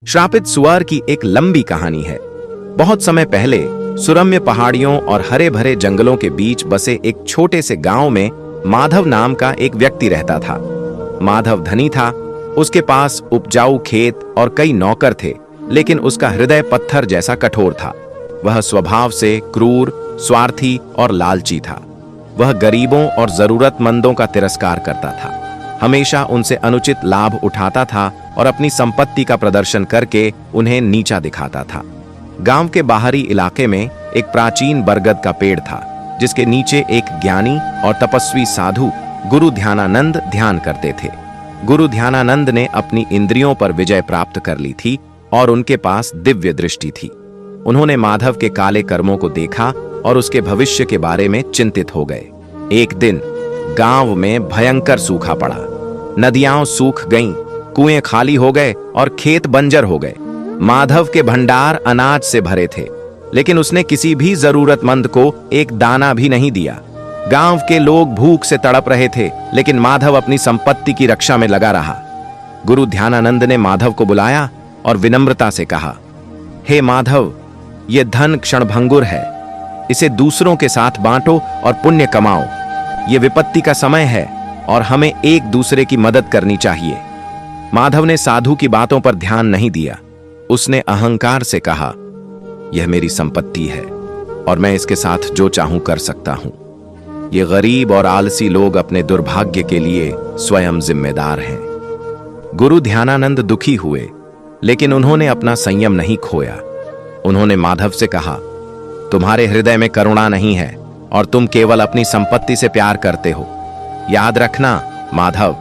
श्रापित सुअर की एक लंबी कहानी है। बहुत समय पहले सुरम्य पहाड़ियों और हरे भरे जंगलों के बीच बसे एक छोटे से गांव में माधव नाम का एक व्यक्ति रहता था। माधव धनी था, उसके पास उपजाऊ खेत और कई नौकर थे, लेकिन उसका हृदय पत्थर जैसा कठोर था। वह स्वभाव से क्रूर, स्वार्थी और लालची था। वह गरीबों और जरूरतमंदों का तिरस्कार करता था, हमेशा उनसे अनुचित लाभ उठाता था और अपनी संपत्ति का प्रदर्शन करके उन्हें नीचा दिखाता था। गांव के बाहरी इलाके में एक प्राचीन बरगद का पेड़ था, जिसके नीचे एक ज्ञानी और तपस्वी साधु गुरु ध्यानानंद ध्यान करते थे। गुरु ध्यानानंद ने अपनी इंद्रियों पर विजय प्राप्त कर ली थी और उनके पास दिव्य दृष्टि थी। उन्होंने माधव के काले कर्मों को देखा और उसके भविष्य के बारे में चिंतित हो गए। एक दिन गांव में भयंकर सूखा पड़ा। नदियां सूख गईं, कुएं खाली हो गए और खेत बंजर हो गए। माधव के भंडार अनाज से भरे थे, लेकिन उसने किसी भी जरूरतमंद को एक दाना भी नहीं दिया। गांव के लोग भूख से तड़प रहे थे, लेकिन माधव अपनी संपत्ति की रक्षा में लगा रहा। गुरु ध्यानानंद ने माधव को बुलाया और विनम्रता से कहा, हे माधव, यह धन क्षणभंगुर है, इसे दूसरों के साथ बांटो और पुण्य कमाओ। यह विपत्ति का समय है और हमें एक दूसरे की मदद करनी चाहिए। माधव ने साधु की बातों पर ध्यान नहीं दिया। उसने अहंकार से कहा, यह मेरी संपत्ति है और मैं इसके साथ जो चाहूं कर सकता हूं। ये गरीब और आलसी लोग अपने दुर्भाग्य के लिए स्वयं जिम्मेदार हैं। गुरु ध्यानानंद दुखी हुए, लेकिन उन्होंने अपना संयम नहीं खोया। उन्होंने माधव से कहा, तुम्हारे हृदय में करुणा नहीं है और तुम केवल अपनी संपत्ति से प्यार करते हो। याद रखना माधव,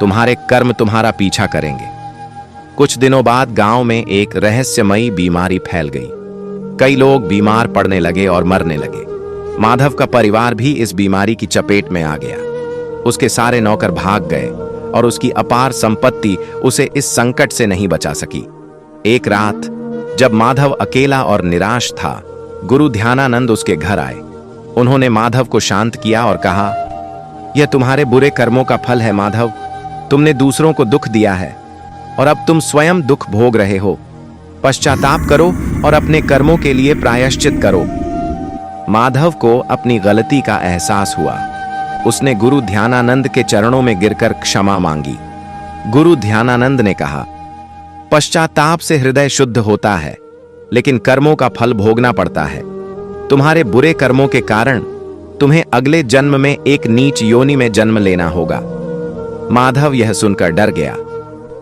तुम्हारे कर्म तुम्हारा पीछा करेंगे। कुछ दिनों बाद गांव में एक रहस्यमयी बीमारी फैल गई। कई लोग बीमार पड़ने लगे और मरने लगे। माधव का परिवार भी इस बीमारी की चपेट में आ गया। उसके सारे नौकर भाग गए और उसकी अपार संपत्ति उसे इस संकट से नहीं बचा सकी। एक रात जब माधव अकेला और निराश था, गुरु ध्यानानंद उसके घर आए। उन्होंने माधव को शांत किया और कहा, यह तुम्हारे बुरे कर्मों का फल है माधव। तुमने दूसरों को दुख दिया है और अब तुम स्वयं दुख भोग रहे हो। पश्चाताप करो और अपने कर्मों के लिए प्रायश्चित करो। माधव को अपनी गलती का एहसास हुआ। उसने गुरु ध्यानानंद के चरणों में गिरकर क्षमा मांगी। गुरु ध्यानानंद ने कहा, पश्चाताप से हृदय शुद्ध होता है, लेकिन कर्मों का फल भोगना पड़ता है। तुम्हारे बुरे कर्मों के कारण तुम्हें अगले जन्म में एक नीच योनि में जन्म लेना होगा। माधव यह सुनकर डर गया।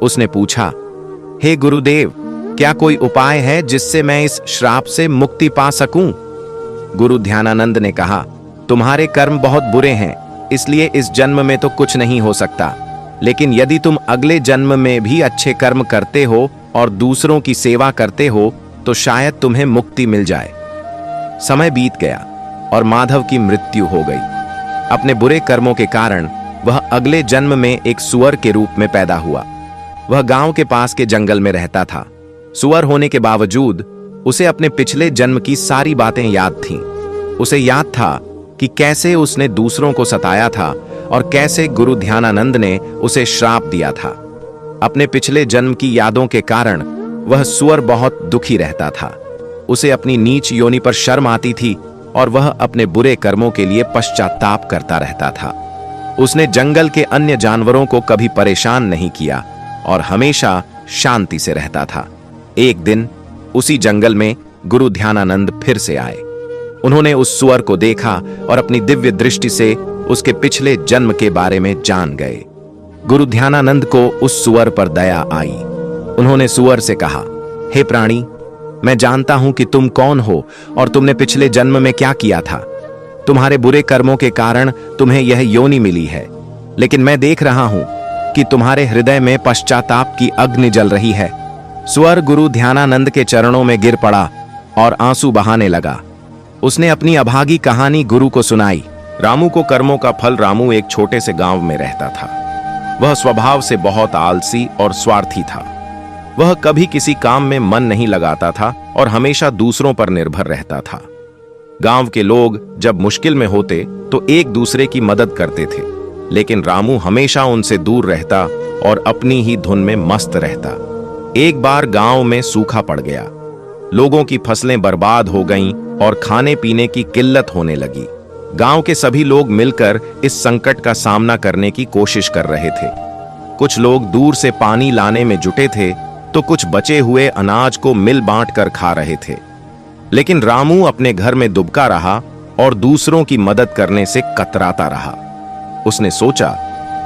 उसने पूछा, हे गुरुदेव, क्या कोई उपाय है जिससे मैं इस श्राप से मुक्ति पा सकूं? गुरु ध्यानानंद ने कहा, तुम्हारे कर्म बहुत बुरे हैं, इसलिए इस जन्म में तो कुछ नहीं हो सकता। लेकिन यदि तुम अगले जन्म में भी अच्छे कर्म करते हो और दूसरों की सेवा करते हो, तो शायद तुम्हें मुक्ति मिल जाए। समय बीत गया और माधव की मृत्यु हो गई। अपने बुरे कर्मों के कारण वह अगले जन्म में एक सुअर के रूप में पैदा हुआ। वह गांव के पास के जंगल में रहता था। सुअर होने के बावजूद उसे अपने पिछले जन्म की सारी बातें याद थीं। उसे याद था कि कैसे उसने दूसरों को सताया था और कैसे गुरु ध्यानानंद ने उसे श्राप दिया था। अपने पिछले जन्म की यादों के कारण वह सुअर बहुत दुखी रहता था। उसे अपनी नीच योनि पर शर्म आती थी और वह अपने बुरे कर्मों के लिए पश्चाताप करता रहता था। उसने जंगल के अन्य जानवरों को कभी परेशान नहीं किया और हमेशा शांति से रहता था। एक दिन उसी जंगल में गुरु ध्यानानंद फिर से आए। उन्होंने उस सुअर को देखा और अपनी दिव्य दृष्टि से उसके पिछले जन्म के बारे में जान गए। गुरु ध्यानानंद को उस सुअर पर दया आई। उन्होंने सुअर से कहा, हे प्राणी, मैं जानता हूं कि तुम कौन हो और तुमने पिछले जन्म में क्या किया था। तुम्हारे बुरे कर्मों के कारण तुम्हें यह योनि मिली है, लेकिन मैं देख रहा हूं कि तुम्हारे हृदय में पश्चाताप की अग्नि जल रही है। सुअर गुरु ध्यानानंद के चरणों में गिर पड़ा और आंसू बहाने लगा। उसने अपनी अभागी कहानी गुरु को सुनाई। रामू को कर्मों का फल। रामू एक छोटे से गांव में रहता था। वह स्वभाव से बहुत आलसी और स्वार्थी था। वह कभी किसी काम में मन नहीं लगाता था और हमेशा दूसरों पर निर्भर रहता था। गांव के लोग जब मुश्किल में होते तो एक दूसरे की मदद करते थे, लेकिन रामू हमेशा उनसे दूर रहता और अपनी ही धुन में मस्त रहता। एक बार गांव में सूखा पड़ गया। लोगों की फसलें बर्बाद हो गईं और खाने पीने की किल्लत होने लगी। गांव के सभी लोग मिलकर इस संकट का सामना करने की कोशिश कर रहे थे। कुछ लोग दूर से पानी लाने में जुटे थे तो कुछ बचे हुए अनाज को मिल बांट कर खा रहे थे। लेकिन रामू अपने घर में दुबका रहा और दूसरों की मदद करने से कतराता रहा। उसने सोचा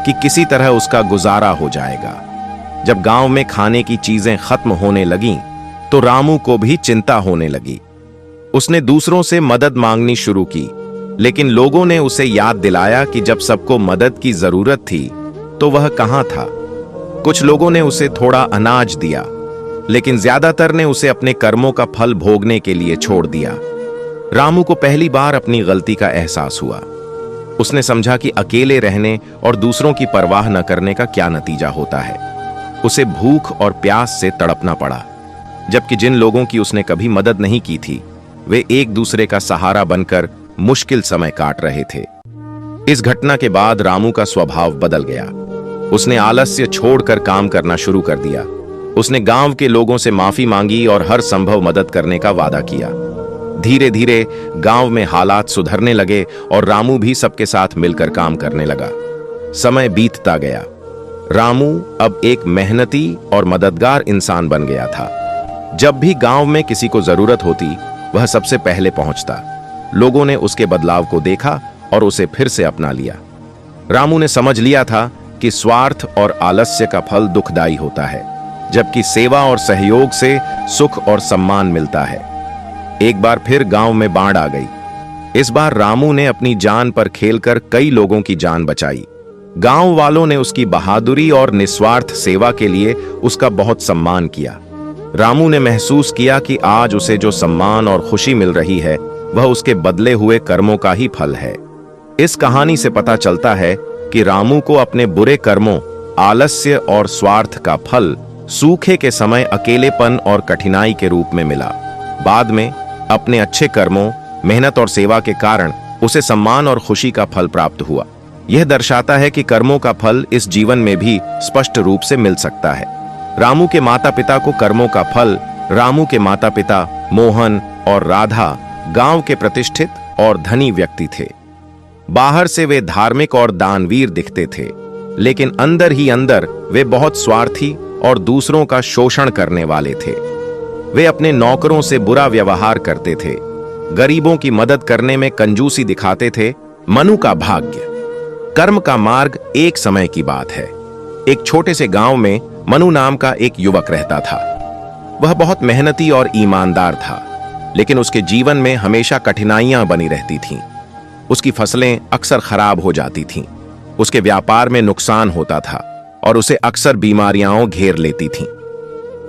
कि किसी तरह उसका गुजारा हो जाएगा। जब गांव में खाने की चीजें खत्म होने लगीं, तो रामू को भी चिंता होने लगी। उसने दूसरों से मदद मांगनी शुरू की, लेकिन लोगों ने उसे याद दिलाया कि जब सबको मदद की जरूरत थी तो वह कहां था। कुछ लोगों ने उसे थोड़ा अनाज दिया, लेकिन ज्यादातर ने उसे अपने कर्मों का फल भोगने के लिए छोड़ दिया। रामू को पहली बार अपनी गलती का एहसास हुआ। उसने समझा कि अकेले रहने और दूसरों की परवाह न करने का क्या नतीजा होता है। उसे भूख और प्यास से तड़पना पड़ा, जबकि जिन लोगों की उसने कभी मदद नहीं की थी वे एक दूसरे का सहारा बनकर मुश्किल समय काट रहे थे। इस घटना के बाद रामू का स्वभाव बदल गया। उसने आलस्य छोड़कर काम करना शुरू कर दिया। उसने गांव के लोगों से माफी मांगी और हर संभव मदद करने का वादा किया। धीरे धीरे गांव में हालात सुधरने लगे और रामू भी सबके साथ मिलकर काम करने लगा। समय बीतता गया। रामू अब एक मेहनती और मददगार इंसान बन गया था। जब भी गांव में किसी को जरूरत होती, वह सबसे पहले पहुंचता। लोगों ने उसके बदलाव को देखा और उसे फिर से अपना लिया। रामू ने समझ लिया था कि स्वार्थ और आलस्य का फल दुखदाई होता है, जबकि सेवा और सहयोग से सुख और सम्मान मिलता है। एक बार फिर गांव में बाढ़ आ गई। इस बार रामू ने अपनी जान पर खेलकर कई लोगों की जान बचाई। गांव वालों ने उसकी बहादुरी और निस्वार्थ सेवा के लिए उसका बहुत सम्मान किया। रामू ने महसूस किया कि आज उसे जो सम्मान और खुशी मिल रही है वह उसके बदले हुए कर्मों का ही फल है। इस कहानी से पता चलता है कि रामू को अपने बुरे कर्मों, आलस्य और स्वार्थ का फल सूखे के समय अकेलेपन और कठिनाई के रूप में मिला। बाद में अपने अच्छे कर्मों, मेहनत और सेवा के कारण उसे सम्मान और खुशी का फल प्राप्त हुआ। यह दर्शाता है कि कर्मों का फल इस जीवन में भी स्पष्ट रूप से मिल सकता है। रामू के माता पिता को कर्मों का फल। रामू के माता पिता मोहन और राधा गांव के प्रतिष्ठित और धनी व्यक्ति थे। बाहर से वे धार्मिक और दानवीर दिखते थे, लेकिन अंदर ही अंदर वे बहुत स्वार्थी और दूसरों का शोषण करने वाले थे। वे अपने नौकरों से बुरा व्यवहार करते थे, गरीबों की मदद करने में कंजूसी दिखाते थे। मनु का भाग्य। कर्म का मार्ग। एक समय की बात है, एक छोटे से गांव में मनु नाम का एक युवक रहता था। वह बहुत मेहनती और ईमानदार था, लेकिन उसके जीवन में हमेशा कठिनाइयां बनी रहती थीं। उसकी फसलें अक्सर खराब हो जाती थीं, उसके व्यापार में नुकसान होता था और उसे अक्सर बीमारियां घेर लेती थीं।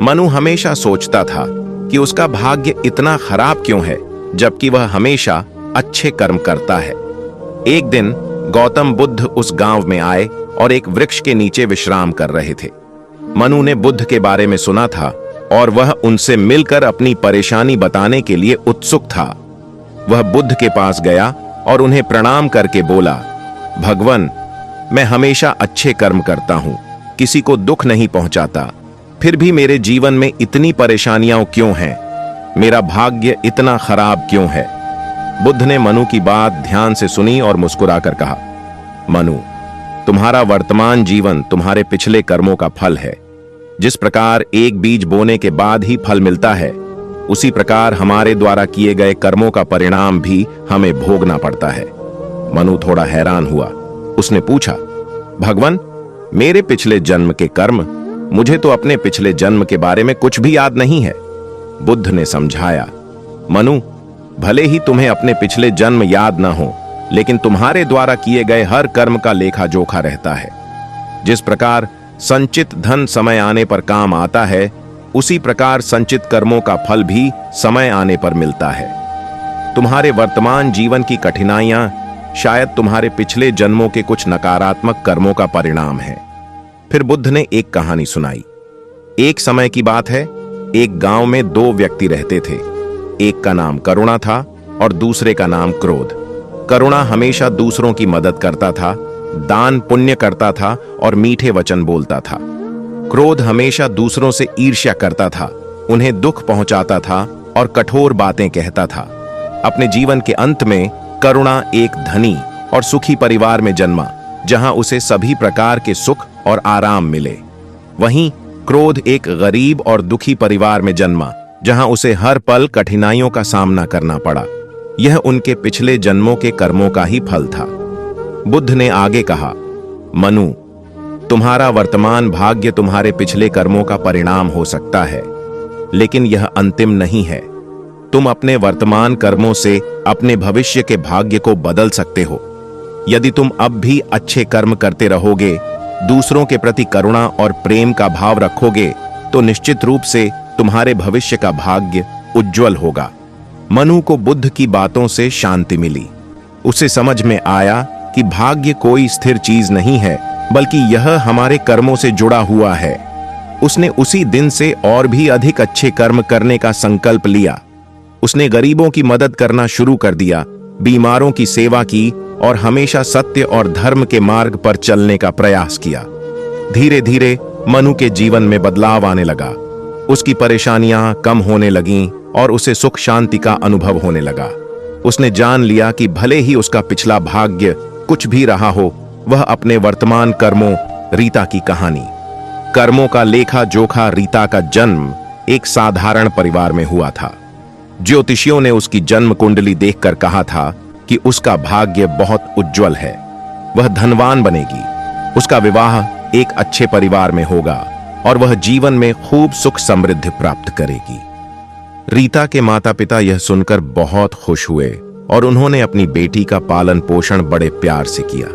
मनु हमेशा सोचता था कि उसका भाग्य इतना खराब क्यों है, जबकि वह हमेशा अच्छे कर्म करता है। एक दिन गौतम बुद्ध उस गांव में आए और एक वृक्ष के नीचे विश्राम कर रहे थे। मनु ने बुद्ध के बारे में सुना था और वह उनसे मिलकर अपनी परेशानी बताने के लिए उत्सुक था। वह बुद्ध के पास गया और उन्हें प्रणाम करके बोला, भगवान, मैं हमेशा अच्छे कर्म करता हूं, किसी को दुख नहीं पहुंचाता, फिर भी मेरे जीवन में इतनी परेशानियां क्यों हैं? मेरा भाग्य इतना खराब क्यों है? बुद्ध ने मनु की बात ध्यान से सुनी और मुस्कुराकर कहा, मनु, तुम्हारा वर्तमान जीवन तुम्हारे पिछले कर्मों का फल है। जिस प्रकार एक बीज बोने के बाद ही फल मिलता है, उसी प्रकार हमारे द्वारा किए गए कर्मों का परिणाम भी हमें भोगना पड़ता है। मनु थोड़ा हैरान हुआ। उसने पूछा, भगवान, मेरे पिछले जन्म के कर्म? मुझे तो अपने पिछले जन्म के बारे में कुछ भी याद नहीं है। बुद्ध ने समझाया, मनु, भले ही तुम्हें अपने पिछले जन्म याद न हो, लेकिन तुम्हारे द्वारा किए गए हर कर्म का लेखा जोखा रहता है। जिस प्रकार संचित धन समय आने पर काम आता है, उसी प्रकार संचित कर्मों का फल भी समय आने पर मिलता है। तुम्हारे वर्तमान जीवन की कठिनाइयां शायद तुम्हारे पिछले जन्मों के कुछ नकारात्मक कर्मों का परिणाम है। फिर बुद्ध ने एक कहानी सुनाई। एक समय की बात है, एक गांव में दो व्यक्ति रहते थे। एक का नाम करुणा था और दूसरे का नाम क्रोध। करुणा हमेशा दूसरों की मदद करता था, दान पुण्य करता था और मीठे वचन बोलता था। क्रोध हमेशा दूसरों से ईर्ष्या करता था, उन्हें दुख पहुंचाता था और कठोर बातें कहता था। अपने जीवन के अंत में करुणा एक धनी और सुखी परिवार में जन्मा, जहां उसे सभी प्रकार के सुख और आराम मिले। वहीं क्रोध एक गरीब और दुखी परिवार में जन्मा, जहां उसे हर पल कठिनाइयों का सामना करना पड़ा। यह उनके पिछले जन्मों के कर्मों का ही फल था। बुद्ध ने आगे कहा, मनु, तुम्हारा वर्तमान भाग्य तुम्हारे पिछले कर्मों का परिणाम हो सकता है, लेकिन यह अंतिम नहीं है। तुम अपने वर्तमान कर्मों से अपने भविष्य के भाग्य को बदल सकते हो। यदि तुम अब भी अच्छे कर्म करते रहोगे, दूसरों के प्रति करुणा और प्रेम का भाव रखोगे, तो निश्चित रूप से तुम्हारे भविष्य का भाग्य उज्जवल होगा। मनु को बुद्ध की बातों से शांति मिली। उसे समझ में आया कि भाग्य कोई स्थिर चीज नहीं है, बल्कि यह हमारे कर्मों से जुड़ा हुआ है। उसने उसी दिन से और भी अधिक अच्छे कर्म करने का संकल्प लिया। उसने गरीबों की मदद करना शुरू कर दिया, बीमारों की सेवा की और हमेशा सत्य और धर्म के मार्ग पर चलने का प्रयास किया। धीरे धीरे मनु के जीवन में बदलाव आने लगा। उसकी परेशानियां कम होने लगीं और उसे सुख शांति का अनुभव होने लगा। उसने जान लिया कि भले ही उसका पिछला भाग्य कुछ भी रहा हो, वह अपने वर्तमान कर्मों, रीता की कहानी। कर्मों का लेखा जोखा। रीता का जन्म एक साधारण परिवार में हुआ था। ज्योतिषियों ने उसकी जन्म कुंडली देखकर कहा था कि उसका भाग्य बहुत उज्जवल है, वह धनवान बनेगी, उसका विवाह एक अच्छे परिवार में होगा और वह जीवन में खूब सुख समृद्धि प्राप्त करेगी। रीता के माता पिता यह सुनकर बहुत खुश हुए और उन्होंने अपनी बेटी का पालन पोषण बड़े प्यार से किया।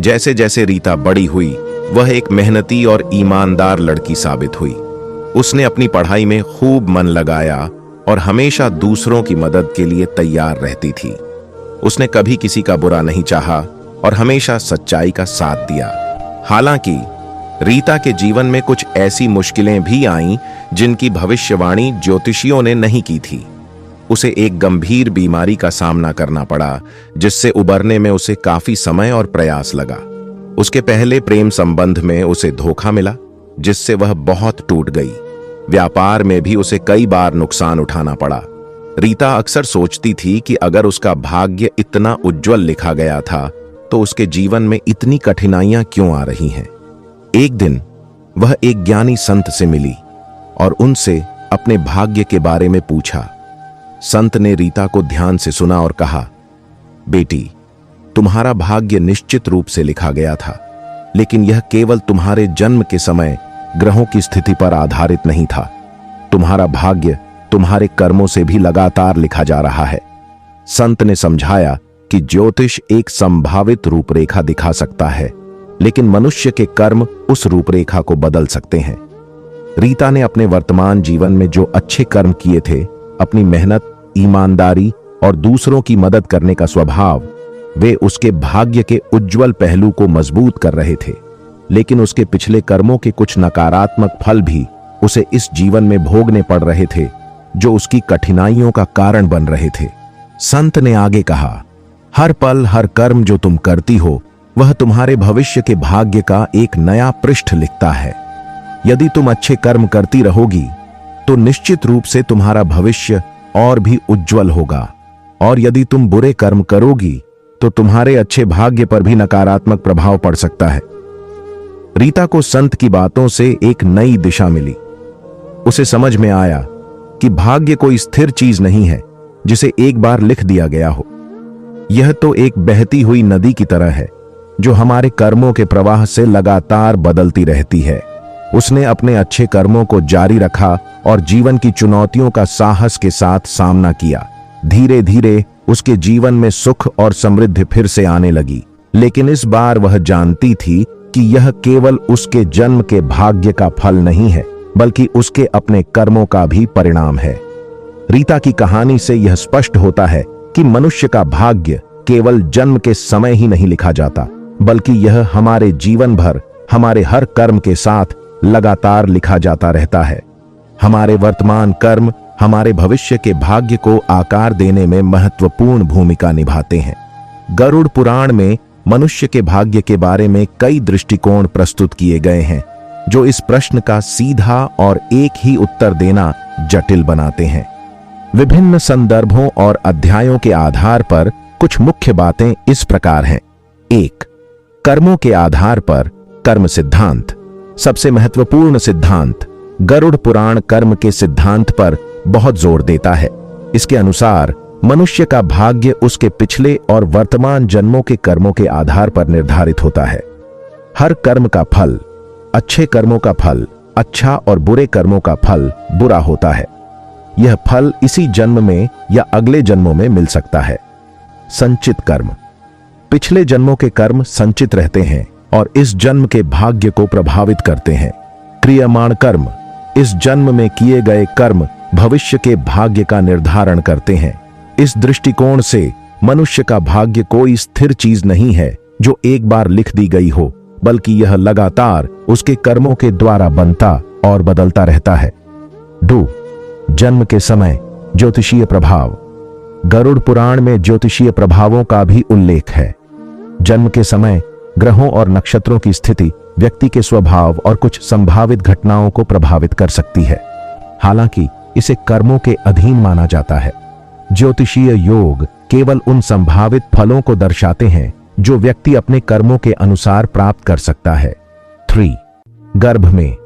जैसे जैसे रीता बड़ी हुई, वह एक मेहनती और ईमानदार लड़की साबित हुई। उसने अपनी पढ़ाई में खूब मन लगाया और हमेशा दूसरों की मदद के लिए तैयार रहती थी। उसने कभी किसी का बुरा नहीं चाहा और हमेशा सच्चाई का साथ दिया। हालांकि रीता के जीवन में कुछ ऐसी मुश्किलें भी आईं जिनकी भविष्यवाणी ज्योतिषियों ने नहीं की थी। उसे एक गंभीर बीमारी का सामना करना पड़ा, जिससे उबरने में उसे काफी समय और प्रयास लगा। उसके पहले प्रेम संबंध में उसे धोखा मिला, जिससे वह बहुत टूट गई। व्यापार में भी उसे कई बार नुकसान उठाना पड़ा। रीता अक्सर सोचती थी कि अगर उसका भाग्य इतना उज्जवल लिखा गया था, तो उसके जीवन में इतनी कठिनाइयां क्यों आ रही हैं। एक दिन वह एक ज्ञानी संत से मिली और उनसे अपने भाग्य के बारे में पूछा। संत ने रीता को ध्यान से सुना और कहा, बेटी, तुम्हारा भाग्य निश्चित रूप से लिखा गया था, लेकिन यह केवल तुम्हारे जन्म के समय ग्रहों की स्थिति पर आधारित नहीं था। तुम्हारा भाग्य तुम्हारे कर्मों से भी लगातार लिखा जा रहा है। संत ने समझाया कि ज्योतिष एक संभावित रूपरेखा दिखा सकता है, लेकिन मनुष्य के कर्म उस रूपरेखा को बदल सकते हैं। रीता ने अपने वर्तमान जीवन में जो अच्छे कर्म किए थे, अपनी मेहनत, ईमानदारी और दूसरों की मदद करने का स्वभाव, वे उसके भाग्य के उज्जवल पहलू को मजबूत कर रहे थे। लेकिन उसके पिछले कर्मों के कुछ नकारात्मक फल भी उसे इस जीवन में भोगने पड़ रहे थे, जो उसकी कठिनाइयों का कारण बन रहे थे। संत ने आगे कहा, हर पल हर कर्म जो तुम करती हो, वह तुम्हारे भविष्य के भाग्य का एक नया पृष्ठ लिखता है। यदि तुम अच्छे कर्म करती रहोगी, तो निश्चित रूप से तुम्हारा भविष्य और भी उज्जवल होगा, और यदि तुम बुरे कर्म करोगी, तो तुम्हारे अच्छे भाग्य पर भी नकारात्मक प्रभाव पड़ सकता है। रीता को संत की बातों से एक नई दिशा मिली। उसे समझ में आया कि भाग्य कोई स्थिर चीज नहीं है जिसे एक बार लिख दिया गया हो। यह तो एक बहती हुई नदी की तरह है, जो हमारे कर्मों के प्रवाह से लगातार बदलती रहती है। उसने अपने अच्छे कर्मों को जारी रखा और जीवन की चुनौतियों का साहस के साथ सामना किया। धीरे धीरे उसके जीवन में सुख और समृद्धि फिर से आने लगी, लेकिन इस बार वह जानती थी कि यह केवल उसके जन्म के भाग्य का फल नहीं है, बल्कि उसके अपने कर्मों का भी परिणाम है। रीता की कहानी से यह स्पष्ट होता है कि मनुष्य का भाग्य केवल जन्म के समय ही नहीं लिखा जाता, बल्कि यह हमारे जीवन भर हमारे हर कर्म के साथ लगातार लिखा जाता रहता है। हमारे वर्तमान कर्म हमारे भविष्य के भाग्य को आकार देने में महत्वपूर्ण भूमिका निभाते हैं। गरुड़ पुराण में मनुष्य के भाग्य के बारे में कई दृष्टिकोण प्रस्तुत किए गए हैं, जो इस प्रश्न का सीधा और एक ही उत्तर देना जटिल बनाते हैं। विभिन्न संदर्भों और अध्यायों के आधार पर कुछ मुख्य बातें इस प्रकार हैं। 1. कर्मों के आधार पर कर्म सिद्धांत। सबसे महत्वपूर्ण सिद्धांत गरुड़ पुराण कर्म के सिद्धांत पर बहुत जोर देता है। इसके अनुसार मनुष्य का भाग्य उसके पिछले और वर्तमान जन्मों के कर्मों के आधार पर निर्धारित होता है। हर कर्म का फल, अच्छे कर्मों का फल अच्छा और बुरे कर्मों का फल बुरा होता है। यह फल इसी जन्म में या अगले जन्मों में मिल सकता है। संचित कर्म। पिछले जन्मों के कर्म संचित रहते हैं और इस जन्म के भाग्य को प्रभावित करते हैं। क्रियमाण कर्म। इस जन्म में किए गए कर्म भविष्य के भाग्य का निर्धारण करते हैं। इस दृष्टिकोण से मनुष्य का भाग्य कोई स्थिर चीज नहीं है जो एक बार लिख दी गई हो, बल्कि यह लगातार उसके कर्मों के द्वारा बनता और बदलता रहता है। 2. जन्म के समय ज्योतिषीय प्रभाव। गरुड़ पुराण में ज्योतिषीय प्रभावों का भी उल्लेख है। जन्म के समय ग्रहों और नक्षत्रों की स्थिति व्यक्ति के स्वभाव और कुछ संभावित घटनाओं को प्रभावित कर सकती है। हालांकि इसे कर्मों के अधीन माना जाता है। ज्योतिषीय योग केवल उन संभावित फलों को दर्शाते हैं जो व्यक्ति अपने कर्मों के अनुसार प्राप्त कर सकता है। 3. गर्भ में।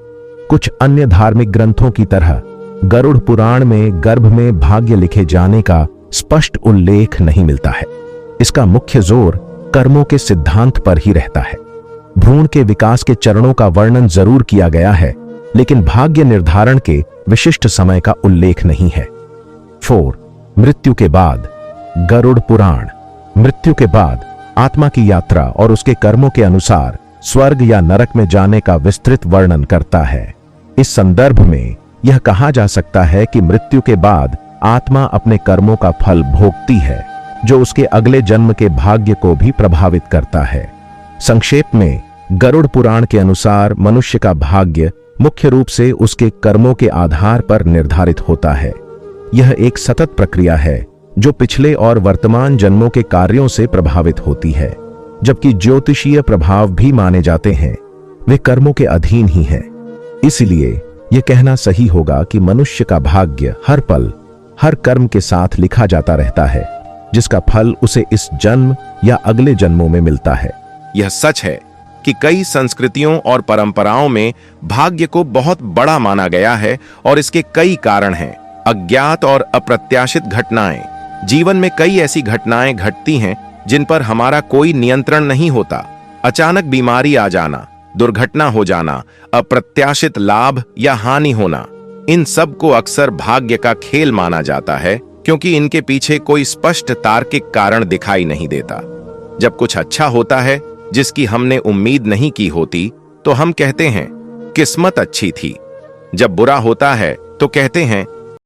कुछ अन्य धार्मिक ग्रंथों की तरह गरुड़ पुराण में गर्भ में भाग्य लिखे जाने का स्पष्ट उल्लेख नहीं मिलता है। इसका मुख्य जोर कर्मों के सिद्धांत पर ही रहता है। भ्रूण के विकास के चरणों का वर्णन जरूर किया गया है, लेकिन भाग्य निर्धारण के विशिष्ट समय का उल्लेख नहीं है। 4. मृत्यु के बाद। गरुड़ पुराण मृत्यु के बाद आत्मा की यात्रा और उसके कर्मों के अनुसार स्वर्ग या नरक में जाने का विस्तृत वर्णन करता है। इस संदर्भ में यह कहा जा सकता है कि मृत्यु के बाद आत्मा अपने कर्मों का फल भोगती है, जो उसके अगले जन्म के भाग्य को भी प्रभावित करता है। संक्षेप में गरुड़ पुराण के अनुसार मनुष्य का भाग्य मुख्य रूप से उसके कर्मों के आधार पर निर्धारित होता है। यह एक सतत प्रक्रिया है जो पिछले और वर्तमान जन्मों के कार्यों से प्रभावित होती है। जबकि ज्योतिषीय प्रभाव भी माने जाते हैं, वे कर्मों के अधीन ही हैं। इसलिए यह कहना सही होगा कि मनुष्य का भाग्य हर पल हर कर्म के साथ लिखा जाता रहता है, जिसका फल उसे इस जन्म या अगले जन्मों में मिलता है। यह सच है कि कई संस्कृतियों और परंपराओं में भाग्य को बहुत बड़ा माना गया है और इसके कई कारण हैं। अज्ञात और अप्रत्याशित घटनाएं। जीवन में कई ऐसी घटनाएं घटती हैं जिन पर हमारा कोई नियंत्रण नहीं होता। अचानक बीमारी आ जाना, दुर्घटना हो जाना, अप्रत्याशित लाभ या हानि होना, इन सब को अक्सर भाग्य का खेल माना जाता है, क्योंकि इनके पीछे कोई स्पष्ट तार्किक कारण दिखाई नहीं देता। जब कुछ अच्छा होता है जिसकी हमने उम्मीद नहीं की होती, तो हम कहते हैं किस्मत अच्छी थी। जब बुरा होता है तो कहते हैं